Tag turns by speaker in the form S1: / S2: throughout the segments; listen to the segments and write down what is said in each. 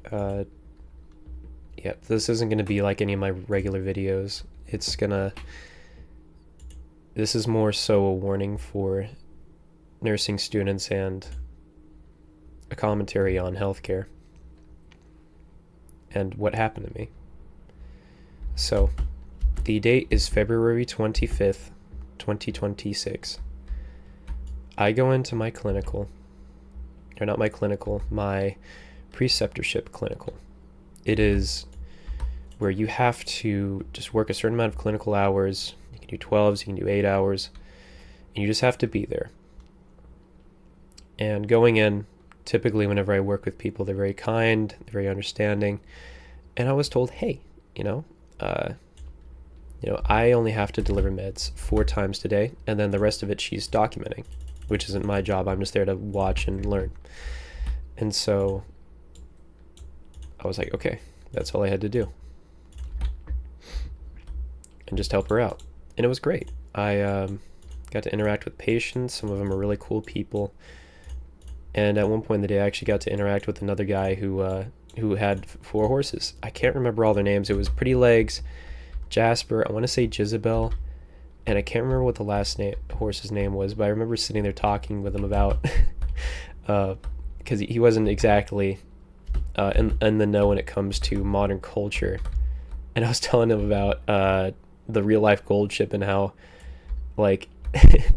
S1: Uh, yeah, this isn't going to be like any of my regular videos. This is more so a warning for nursing students and a commentary on healthcare and what happened to me. So, the date is February 25th, 2026. I go into my clinical, or not my clinical, my preceptorship clinical. It is where you have to just work a certain amount of clinical hours. You can do 12s, you can do 8 hours, and you just have to be there. And going in, typically whenever I work with people, they're very kind, they're very understanding. And I was told, hey, I only have to deliver meds 4 times today, and then the rest of it she's documenting, which isn't my job. I'm just there to watch and learn. And so I was like, okay, that's all I had to do. And just help her out. And it was great. I got to interact with patients. Some of them are really cool people. And at one point in the day, I actually got to interact with another guy who had 4 horses. I can't remember all their names. It was Pretty Legs, Jasper, I want to say Jezebel, and I can't remember what the last horse's name was, but I remember sitting there talking with him about, because he wasn't exactly in the know when it comes to modern culture. And I was telling him about the real life gold ship and how, like,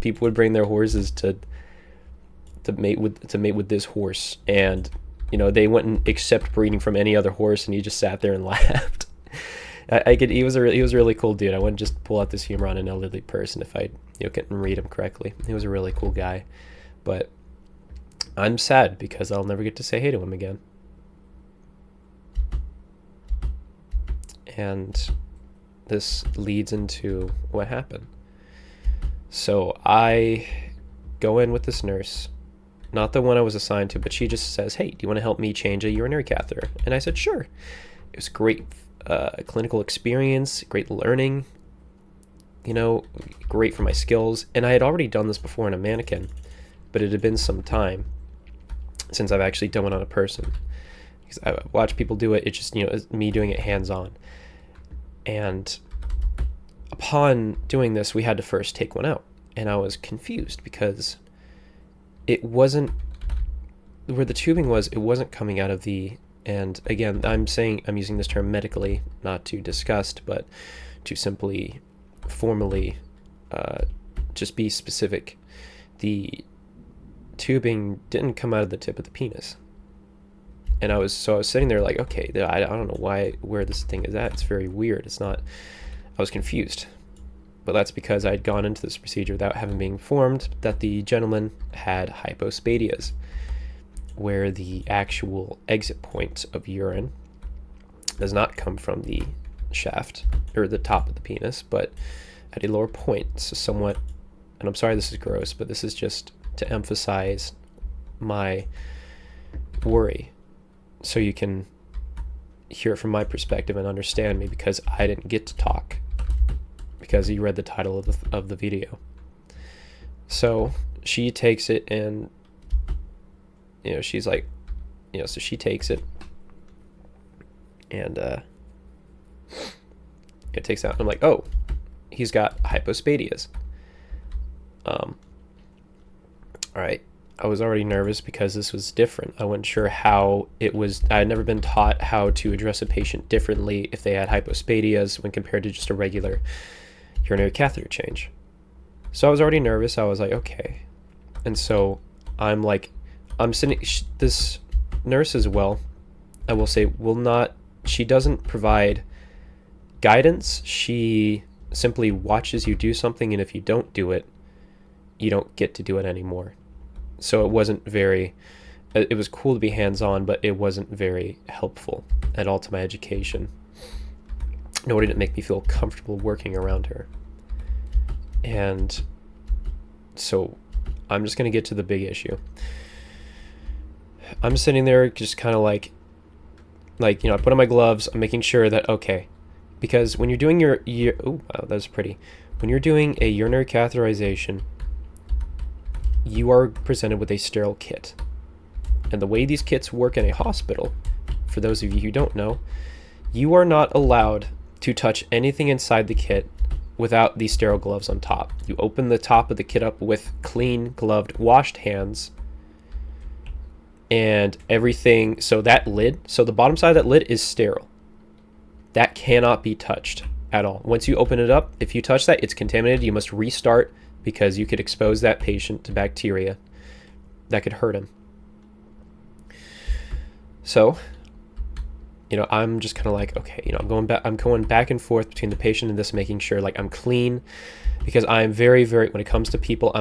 S1: people would bring their horses to mate with this horse, and they wouldn't accept breeding from any other horse, and he just sat there and laughed. He was a really cool dude. I wouldn't just pull out this humor on an elderly person if I couldn't read him correctly. He was a really cool guy, but I'm sad because I'll never get to say hey to him again. And this leads into what happened. So I go in with this nurse, not the one I was assigned to, but she just says, hey, do you want to help me change a urinary catheter? And I said, sure. It was great clinical experience, great learning, great for my skills. And I had already done this before in a mannequin, but it had been some time since I've actually done it on a person. Because I watch people do it, it's just, it's me doing it hands-on. And upon doing this, we had to first take one out. And I was confused because it wasn't, where the tubing was, it wasn't coming out of the, and again, I'm using this term medically, not to disgust, but to simply, formally, just be specific. The tubing didn't come out of the tip of the penis. And I was sitting there like, okay, I don't know where this thing is at. It's very weird. I was confused. But that's because I'd gone into this procedure without having been informed that the gentleman had hypospadias, where the actual exit point of urine does not come from the shaft or the top of the penis, but at a lower point. So somewhat, and I'm sorry this is gross, but this is just to emphasize my worry so you can hear it from my perspective and understand me, because I didn't get to talk because you read the title of the video. So she takes it, and she's like, so she takes it, and it takes out, and I'm like, oh, he's got hypospadias. All right. I was already nervous because this was different. I wasn't sure how it was. I had never been taught how to address a patient differently if they had hypospadias when compared to just a regular urinary catheter change. So I was already nervous. I was like, okay. And so I'm sitting, this nurse as well, I will say, she doesn't provide guidance. She simply watches you do something, and if you don't do it, you don't get to do it anymore. So it was cool to be hands-on, but it wasn't very helpful at all to my education. Nor did it make me feel comfortable working around her. And so I'm just going to get to the big issue. I'm sitting there just kind of like, I put on my gloves. I'm making sure that, okay, because when you're doing oh, wow, that's pretty. When you're doing a urinary catheterization, you are presented with a sterile kit. And the way these kits work in a hospital for those of you who don't know, you are not allowed to touch anything inside the kit without the sterile gloves on top. You open the top of the kit up with clean, gloved, washed hands, and everything. So that lid, so the bottom side of that lid is sterile. That cannot be touched at all. Once you open it up, if you touch that, it's contaminated. You must restart, because you could expose that patient to bacteria that could hurt him. So, I'm just kind of like, okay, I'm going back and forth between the patient and this, making sure like I'm clean, because I'm very, very, when it comes to people,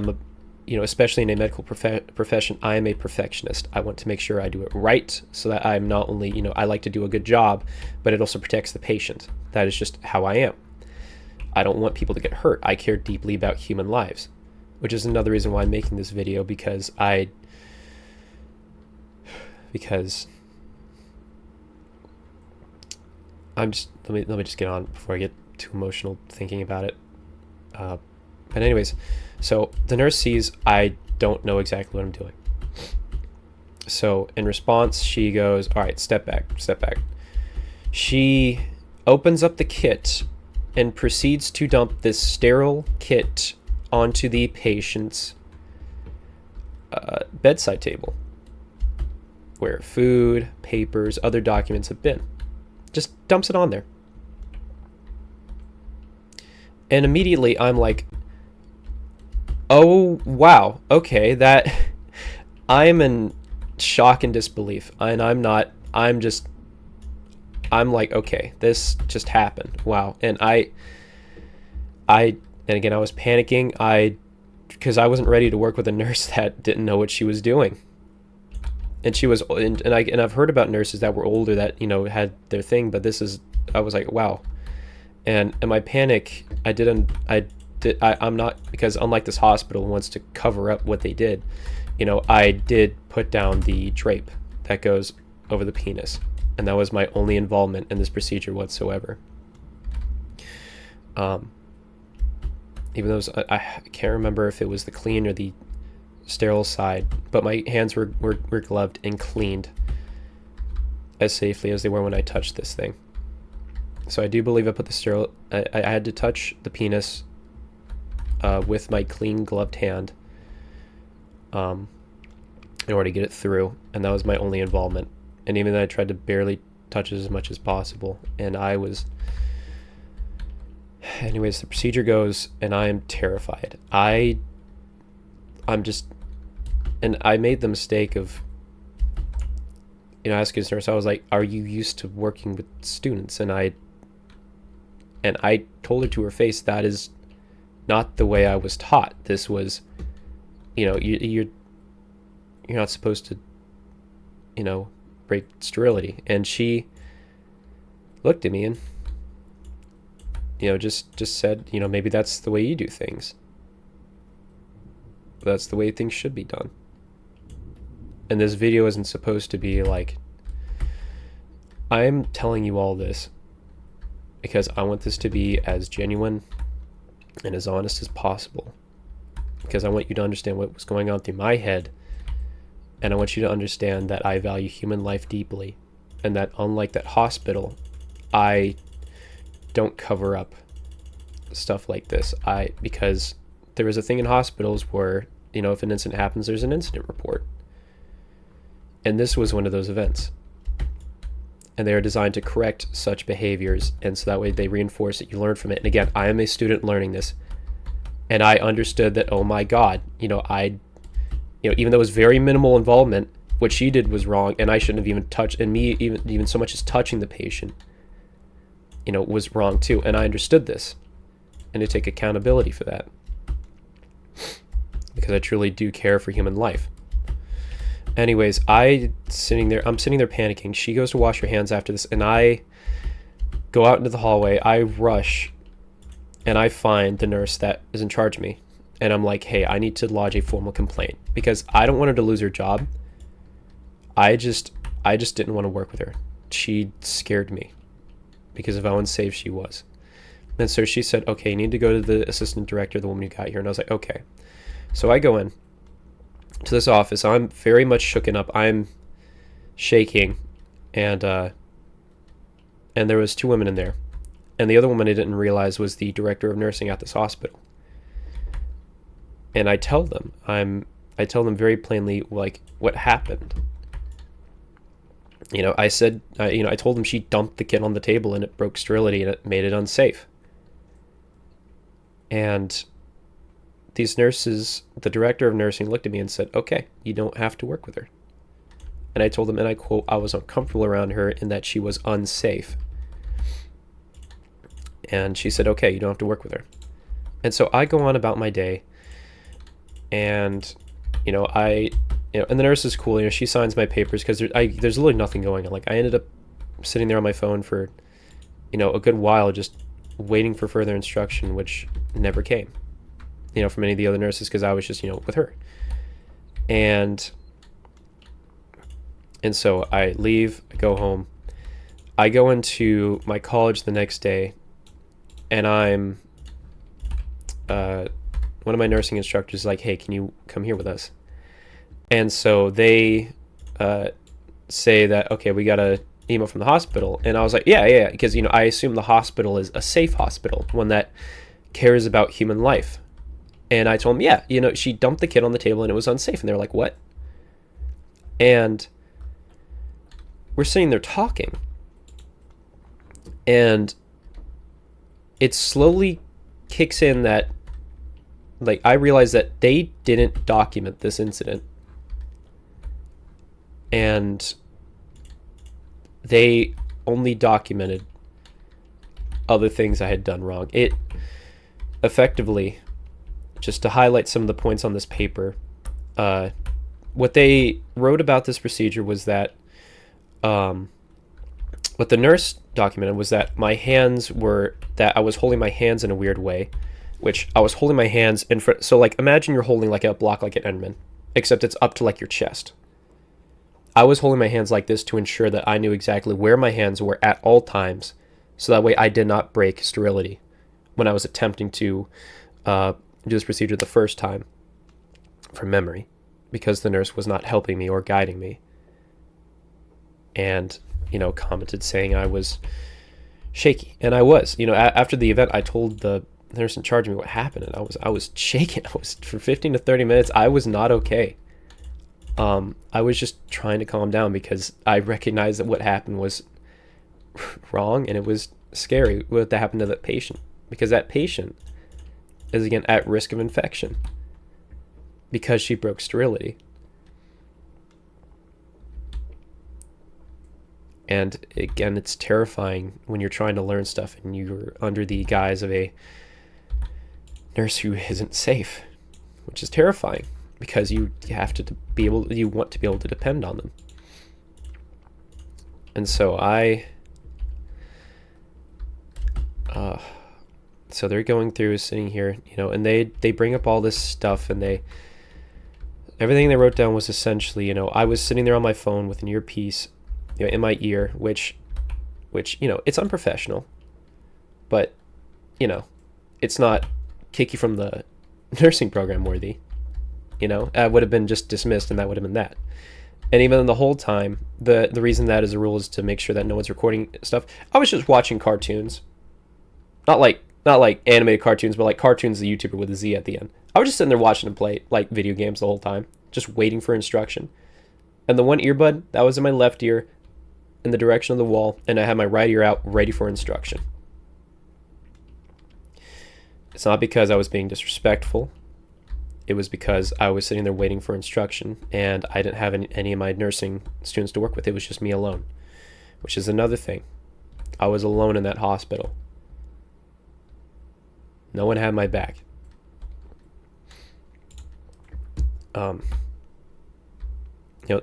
S1: especially in a medical profession, I am a perfectionist. I want to make sure I do it right, so that I'm not only, I like to do a good job, but it also protects the patient. That is just how I am. I don't want people to get hurt. I care deeply about human lives, which is another reason why I'm making this video, because I'm just, let me just get on before I get too emotional thinking about it. But anyways, so the nurse sees I don't know exactly what I'm doing. So in response, she goes, all right, step back. She opens up the kit and proceeds to dump this sterile kit onto the patient's bedside table, where food, papers, other documents have been. Just dumps it on there. And immediately I'm like, oh, wow, okay, that, I'm in shock and disbelief. And I'm like, okay, this just happened. Wow. And and again, I was panicking. Because I wasn't ready to work with a nurse that didn't know what she was doing. And she was, and I've heard about nurses that were older that, had their thing, but I was like, wow. And in my panic, I'm not, because unlike this hospital wants to cover up what they did, I did put down the drape that goes over the penis. And that was my only involvement in this procedure whatsoever. Even though I can't remember if it was the clean or the sterile side, but my hands were gloved and cleaned as safely as they were when I touched this thing. So I do believe I put the sterile, I had to touch the penis with my clean gloved hand in order to get it through, and that was my only involvement. And even then I tried to barely touch it as much as possible, and anyways, the procedure goes, and I am terrified. And I made the mistake of, asking this nurse, I was like, are you used to working with students? And I told her to her face, that is not the way I was taught. This was, you're not supposed to, break sterility. And she looked at me and, just said, maybe that's the way you do things. That's the way things should be done. And this video isn't supposed to be like, I'm telling you all this because I want this to be as genuine and as honest as possible, because I want you to understand what was going on through my head, and I want you to understand that I value human life deeply, and that unlike that hospital, I don't cover up stuff like this. Because there is a thing in hospitals where, if an incident happens, there's an incident report. And this was one of those events. And they are designed to correct such behaviors, and so that way they reinforce it, you learn from it. And again, I am a student learning this, and I understood that, oh my God, even though it was very minimal involvement, what she did was wrong, and I shouldn't have even touched, and me even so much as touching the patient, was wrong too. And I understood this, and to take accountability for that, because I truly do care for human life. Anyways, I'm sitting there panicking. She goes to wash her hands after this, and I go out into the hallway. I rush, and I find the nurse that is in charge of me. And I'm like, hey, I need to lodge a formal complaint, because I don't want her to lose her job. I just didn't want to work with her. She scared me because of how unsafe she was. And so she said, okay, you need to go to the assistant director, the woman who got here. And I was like, okay. So I go in to this office. I'm very much shooken up. I'm shaking. and and there was two women in there, and the other woman I didn't realize was the director of nursing at this hospital. And I tell them very plainly, like, what happened. I said, I told them she dumped the kid on the table and it broke sterility and it made it unsafe. And these nurses, the director of nursing looked at me and said, okay, you don't have to work with her. And I told them, and I quote, I was uncomfortable around her in that she was unsafe. And she said, okay, you don't have to work with her. And so I go on about my day, and, and the nurse is cool. She signs my papers because there's literally nothing going on. Like, I ended up sitting there on my phone for, a good while, just waiting for further instruction, which never came, from any of the other nurses, because I was just, with her. And so I leave, I go home, I go into my college the next day, and I'm, one of my nursing instructors is like, hey, can you come here with us? And so they say that, okay, we got an email from the hospital. And I was like, yeah, because, I assume the hospital is a safe hospital, one that cares about human life. And I told them, yeah, she dumped the kid on the table and it was unsafe. And they were like, what? And we're sitting there talking, and it slowly kicks in that, like, I realized that they didn't document this incident, and they only documented other things I had done wrong. It effectively, just to highlight some of the points on this paper, what they wrote about this procedure was that what the nurse documented was that I was holding my hands in a weird way, which I was holding my hands in front. So, like, imagine you're holding like a block like an Enderman, except it's up to like your chest. I was holding my hands like this to ensure that I knew exactly where my hands were at all times, so that way I did not break sterility when I was attempting to do this procedure the first time from memory, because the nurse was not helping me or guiding me. And, commented saying I was shaky. And I was, after the event, I told the nurse in charge of me what happened, and I was shaking. For 15 to 30 minutes, I was not okay. I was just trying to calm down because I recognized that what happened was wrong, and it was scary what happened to that patient, because that patient is, again, at risk of infection because she broke sterility. And again, it's terrifying when you're trying to learn stuff and you're under the guise of a nurse who isn't safe, which is terrifying because you want to be able to depend on them. And so so they're going through, sitting here, and they bring up all this stuff, and everything they wrote down was essentially, I was sitting there on my phone with an earpiece, in my ear, which it's unprofessional, but it's not kick you from the nursing program worthy. I would have been just dismissed, and that would have been that. And even the whole time, the reason that is a rule is to make sure that no one's recording stuff. I was just watching cartoons, not like animated cartoons, but like cartoons, the YouTuber with a Z at the end. I was just sitting there watching him play like video games the whole time, just waiting for instruction. And the one earbud that was in my left ear, in the direction of the wall, and I had my right ear out, ready for instruction. It's not because I was being disrespectful. It was because I was sitting there waiting for instruction, and I didn't have any of my nursing students to work with. It was just me alone, which is another thing. I was alone in that hospital. No one had my back.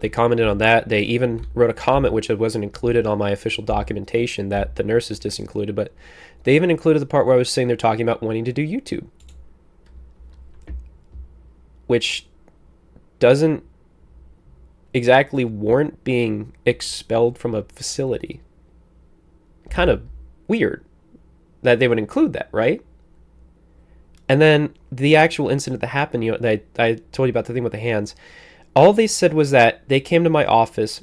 S1: They commented on that. They even wrote a comment which wasn't included on my official documentation that the nurses disincluded, but they even included the part where I was sitting there talking about wanting to do YouTube, which doesn't exactly warrant being expelled from a facility. Kind of weird that they would include that, right? And then the actual incident that happened, that I told you about, the thing with the hands, all they said was that they came to my office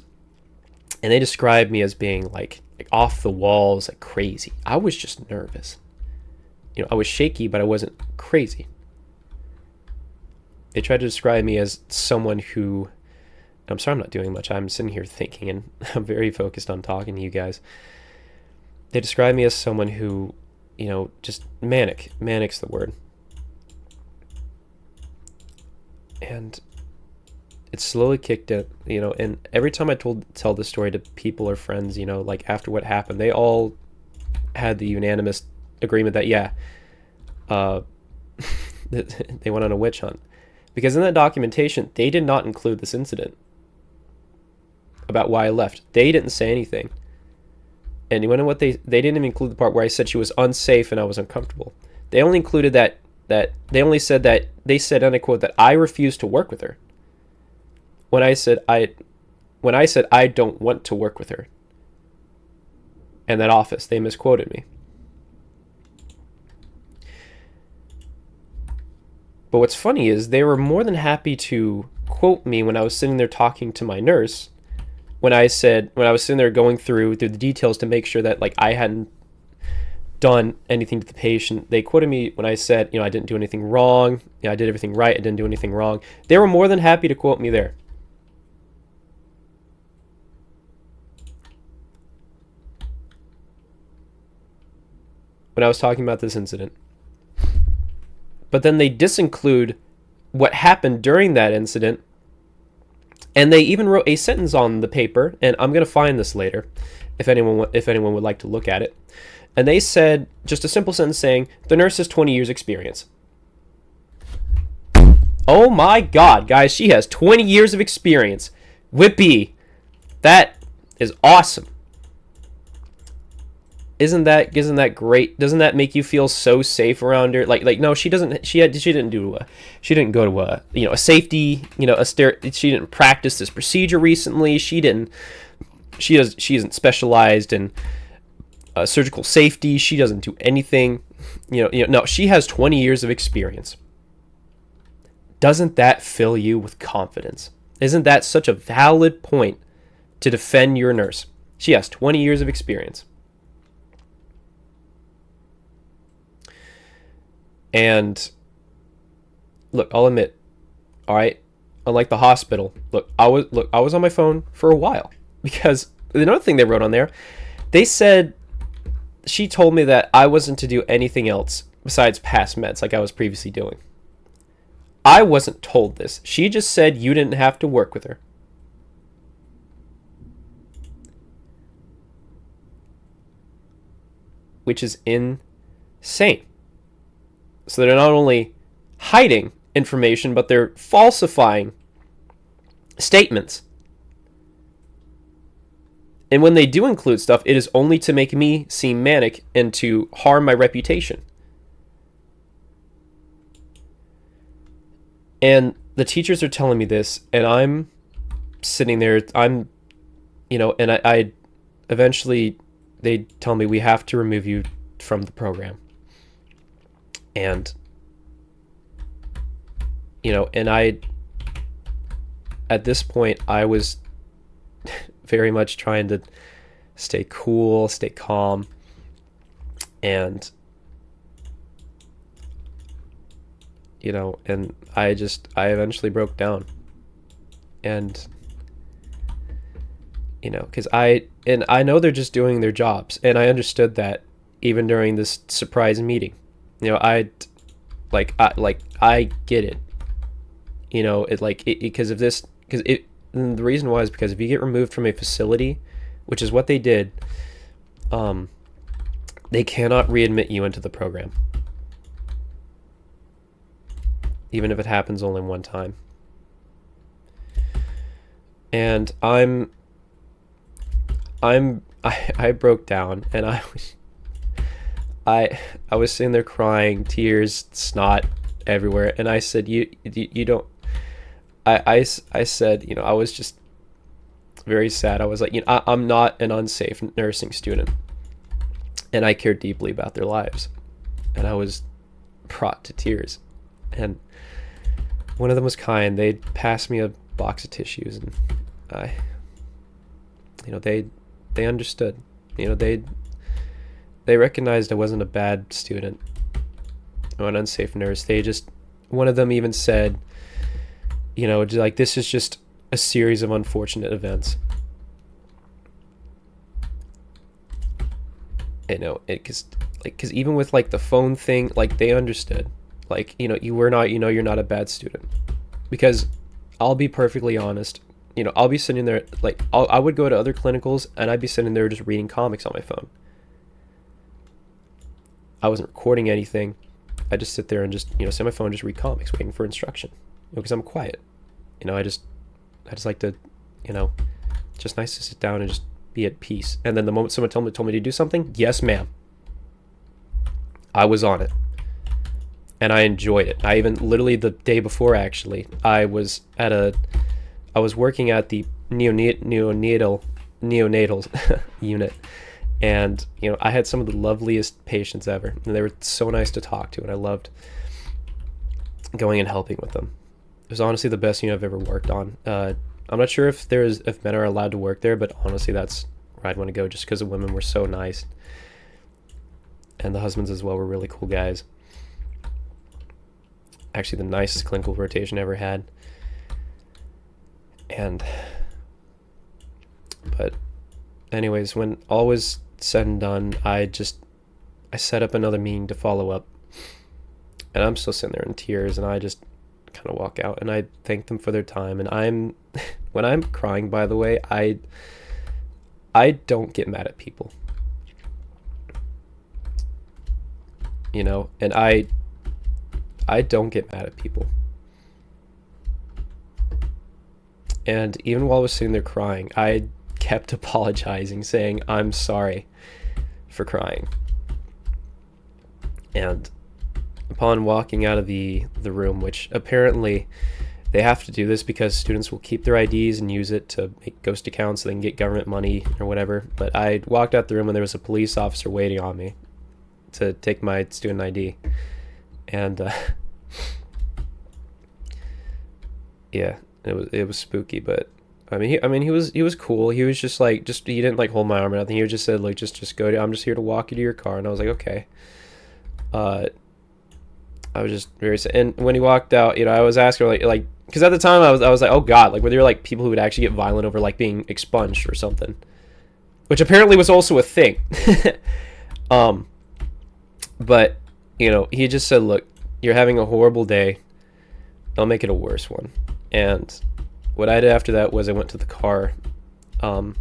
S1: And they described me as being like off the walls, like crazy. I was just nervous. I was shaky, but I wasn't crazy. They tried to describe me as someone who, I'm sorry I'm not doing much. I'm sitting here thinking, and I'm very focused on talking to you guys. They described me as someone who, just manic. Manic's the word. And it slowly kicked in, and every time I tell this story to people or friends, like after what happened, they all had the unanimous agreement that, yeah, they went on a witch hunt. Because in that documentation, they did not include this incident about why I left. They didn't say anything. And you know what they didn't even include the part where I said she was unsafe and I was uncomfortable. They only included that they only said that, they said, and I quote, that I refused to work with her. When I said I don't want to work with her. And that office, they misquoted me. But what's funny is they were more than happy to quote me when I was sitting there talking to my nurse. When I was sitting there going through the details to make sure that like I hadn't done anything to the patient, they quoted me when I said, I didn't do anything wrong. I did everything right. I didn't do anything wrong. They were more than happy to quote me there. When I was talking about this incident. But then they disinclude what happened during that incident. And they even wrote a sentence on the paper, and I'm going to find this later if anyone would like to look at it. And they said just a simple sentence saying, the nurse has 20 years experience. Oh my God, guys, she has 20 years of experience. Whippy. That is awesome. Isn't that great? Doesn't that make you feel so safe around her? Like no, she doesn't. She didn't go to a safety, she didn't practice this procedure recently. She isn't specialized in surgical safety. She doesn't do anything. No, she has 20 years of experience. Doesn't that fill you with confidence? Isn't that such a valid point to defend your nurse? She has 20 years of experience. And look, I'll admit, all right, unlike the hospital, I was on my phone for a while because another thing they wrote on there, they said she told me that I wasn't to do anything else besides pass meds like I was previously doing. I wasn't told this. She just said you didn't have to work with her. Which is insane. So they're not only hiding information, but they're falsifying statements. And when they do include stuff, it is only to make me seem manic and to harm my reputation. And the teachers are telling me this, and I'm sitting there, and I eventually, they tell me we have to remove you from the program. And, and at this point, I was very much trying to stay cool, stay calm, and, and I eventually broke down. And, because I know they're just doing their jobs, and I understood that even during this surprise meeting. I get it. Because of this, the reason why is because if you get removed from a facility, which is what they did, they cannot readmit you into the program, even if it happens only one time. And I broke down, and I was sitting there crying, tears, snot everywhere, and I said, you don't. I said, I was just very sad. I was like, I'm not an unsafe nursing student, and I care deeply about their lives, and I was brought to tears. And one of them was kind. They passed me a box of tissues, and they understood. They recognized I wasn't a bad student or an unsafe nurse. One of them even said, like, this is just a series of unfortunate events. Because even with like the phone thing, like, they understood, like, you're not a bad student. Because I'll be perfectly honest, I'll be sitting there, like, I would go to other clinicals and I'd be sitting there just reading comics on my phone. I wasn't recording anything. I just sit there and just, sit on my phone, just read comics, waiting for instruction, because I'm quiet. I just like to, just nice to sit down and just be at peace. And then the moment someone told me to do something, yes, ma'am, I was on it. And I enjoyed it. I even, literally the day before, actually, I was working at the neonatal unit. And, I had some of the loveliest patients ever. And they were so nice to talk to. And I loved going and helping with them. It was honestly the best unit I've ever worked on. I'm not sure if men are allowed to work there, but honestly, that's where I'd want to go, just because the women were so nice. And the husbands as well were really cool guys. Actually, the nicest clinical rotation I ever had. But anyways, when all was said and done, I set up another meeting to follow up. And I'm still sitting there in tears, and I just kind of walk out, and I thank them for their time. And when I'm crying, by the way, I don't get mad at people. And I don't get mad at people. And even while I was sitting there crying, I kept apologizing, saying, I'm sorry for crying. And upon walking out of the room, which apparently they have to do this because students will keep their IDs and use it to make ghost accounts so they can get government money or whatever. But I walked out the room and there was a police officer waiting on me to take my student ID. And yeah, it was spooky, but he was cool. He was just like, he didn't like hold my arm or nothing. He just said, like, just go I'm just here to walk you to your car. And I was like, okay. I was just very sad. And when he walked out, I was asking her, like, because at the time I was like, oh god, like, were there like people who would actually get violent over like being expunged or something, which apparently was also a thing. But he just said, look, you're having a horrible day, I'll make it a worse one. And what I did after that was I went to the car. I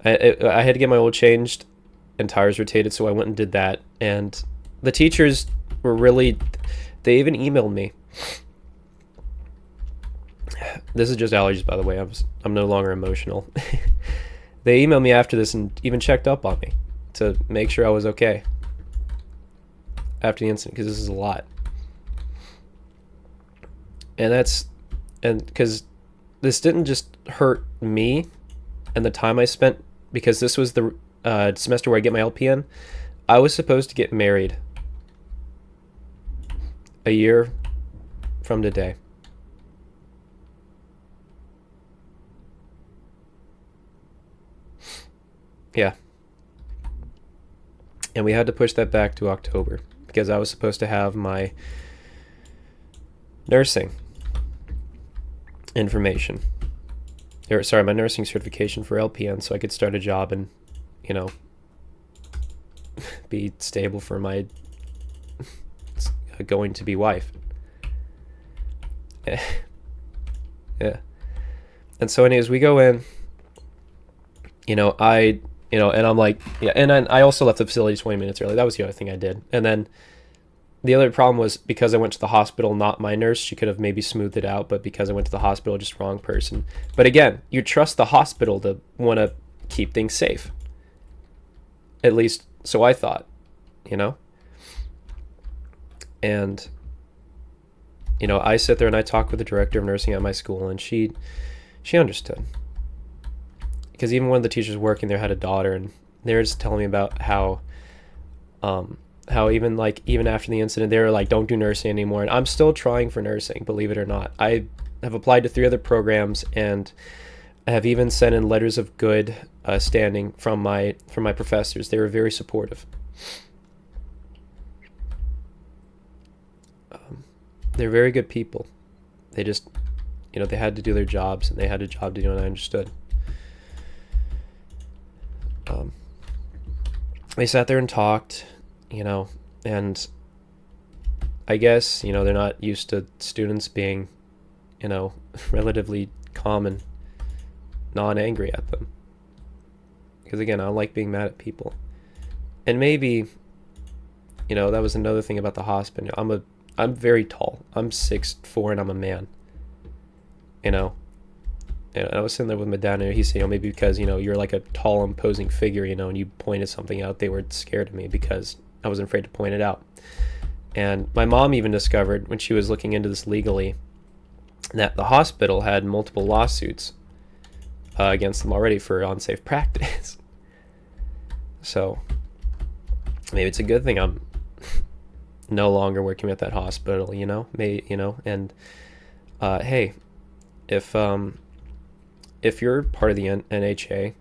S1: had to get my oil changed and tires rotated, so I went and did that. And the teachers were they even emailed me. This is just allergies, by the way. I'm no longer emotional. They emailed me after this and even checked up on me to make sure I was okay after the incident, because this is a lot. And because this didn't just hurt me and the time I spent, because this was the semester where I get my LPN. I was supposed to get married a year from today. Yeah. And we had to push that back to October because I was supposed to have my nursing information. My nursing certification for LPN, so I could start a job and, be stable for my going to be wife. Yeah. And so anyways, we go in, and I'm like, yeah, and then I also left the facility 20 minutes early. That was the other thing I did. And then the other problem was because I went to the hospital, not my nurse, she could have maybe smoothed it out, but because I went to the hospital, just wrong person. But again, you trust the hospital to want to keep things safe. At least, so I thought, And, I sit there and I talk with the director of nursing at my school, and she understood. Because even one of the teachers working there had a daughter, and they were just telling me about how even after the incident, they were like, don't do nursing anymore. And I'm still trying for nursing, believe it or not. I have applied to 3 other programs, and I have even sent in letters of good standing from my professors. They were very supportive. They're very good people. They just, they had to do their jobs, and they had a job to do, and I understood. They sat there and talked, and I guess, they're not used to students being, relatively calm and non-angry at them. Because again, I don't like being mad at people. And maybe, that was another thing about the hospital. I'm very tall. I'm 6'4" and I'm a man. And I was sitting there with my dad, and he said, maybe because, you're like a tall, imposing figure, and you pointed something out, they were scared of me because I wasn't afraid to point it out. And my mom even discovered, when she was looking into this legally, that the hospital had multiple lawsuits against them already for unsafe practice. So maybe it's a good thing I'm no longer working at that hospital, and hey, if you're part of the NHA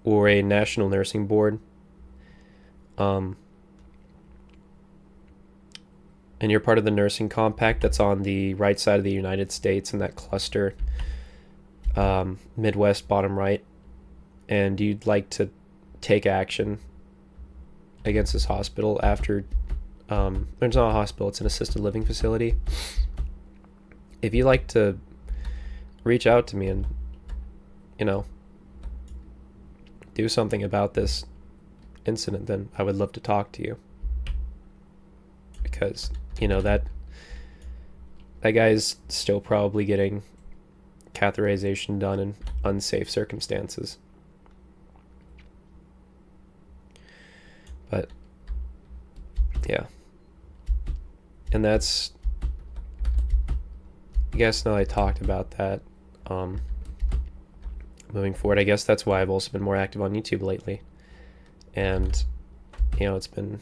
S1: or a national nursing board, and you're part of the nursing compact that's on the right side of the United States in that cluster, Midwest bottom right, and you'd like to take action against this hospital after, it's not a hospital, it's an assisted living facility. If you'd like to reach out to me and, do something about this incident, then I would love to talk to you. Because, that guy's still probably getting catheterization done in unsafe circumstances. But yeah, and that's, I guess now I talked about that, moving forward, I guess that's why I've also been more active on YouTube lately. And it's been,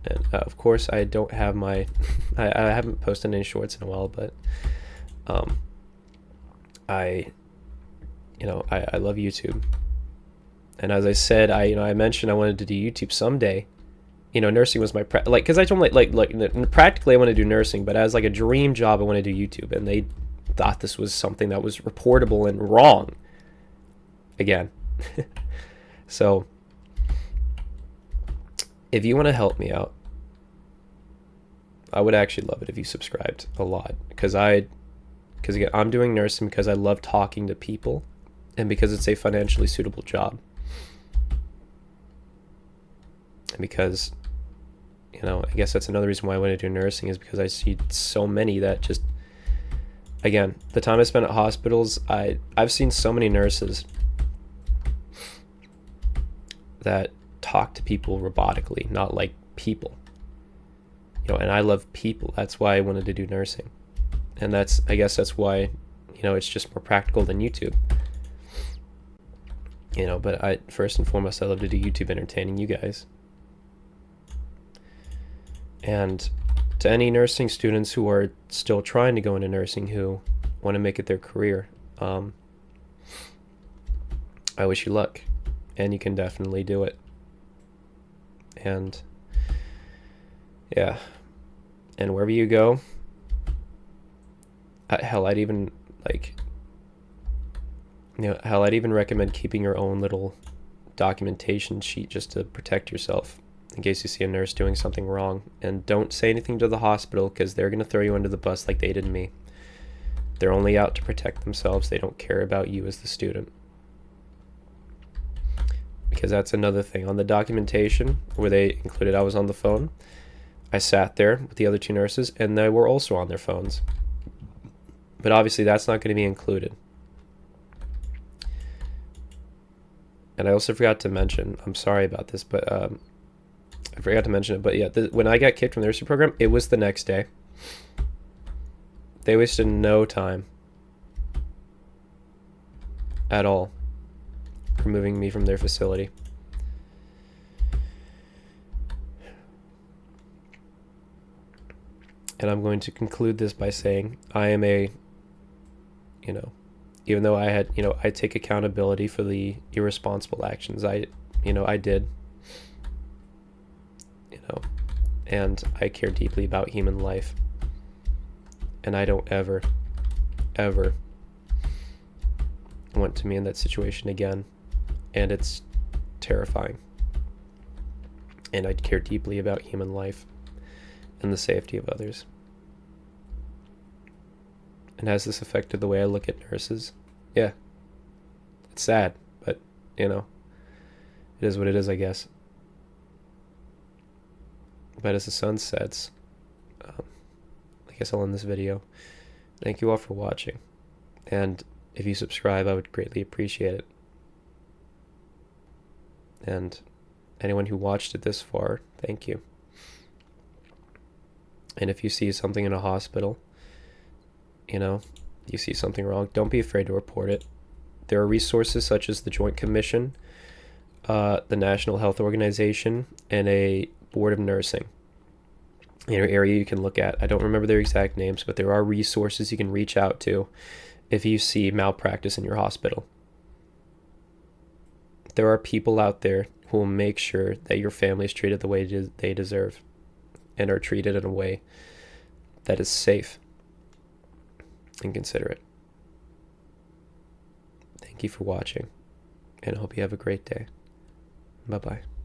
S1: and of course I don't have my I haven't posted any shorts in a while, but I love YouTube. And as I said, I mentioned I wanted to do YouTube someday. Nursing was my because I told them like practically I want to do nursing, but as like a dream job I want to do YouTube, and they thought this was something that was reportable and wrong. Again, so if you want to help me out, I would actually love it if you subscribed a lot, because again, I'm doing nursing because I love talking to people, and because it's a financially suitable job. And because, I guess that's another reason why I want to do nursing, is because I see so many that just, again, the time I spent at hospitals, I've seen so many nurses that talk to people robotically, not like people. And I love people. That's why I wanted to do nursing. And I guess that's why, it's just more practical than YouTube. But first and foremost, I love to do YouTube entertaining you guys. And to any nursing students who are still trying to go into nursing, who want to make it their career, I wish you luck, and you can definitely do it. And yeah, and wherever you go, hell, I'd even I'd even recommend keeping your own little documentation sheet just to protect yourself in case you see a nurse doing something wrong. And don't say anything to the hospital, because they're going to throw you under the bus like they did me. They're only out to protect themselves. They don't care about you as the student. Because that's another thing. On the documentation where they included I was on the phone, I sat there with the other two nurses, and they were also on their phones. But obviously that's not going to be included. And I also forgot to mention, I'm sorry about this, but I forgot to mention it, but yeah, when I got kicked from the nursing program, it was the next day. They wasted no time at all removing me from their facility. And I'm going to conclude this by saying I am a even though I had, I take accountability for the irresponsible actions I did, and I care deeply about human life. And I don't ever, ever want to be in that situation again. And it's terrifying. And I care deeply about human life and the safety of others. And has this affected the way I look at nurses? Yeah. It's sad, but, it is what it is, I guess. But as the sun sets, I guess I'll end this video. Thank you all for watching. And if you subscribe, I would greatly appreciate it. And anyone who watched it this far, thank you. And if you see something in a hospital, you see something wrong, don't be afraid to report it. There are resources such as the Joint Commission, the National Health Organization, and a Board of Nursing in your area you can look at. I don't remember their exact names, but there are resources you can reach out to if you see malpractice in your hospital. There are people out there who will make sure that your family is treated the way they deserve and are treated in a way that is safe and considerate. Thank you for watching, and I hope you have a great day. Bye-bye.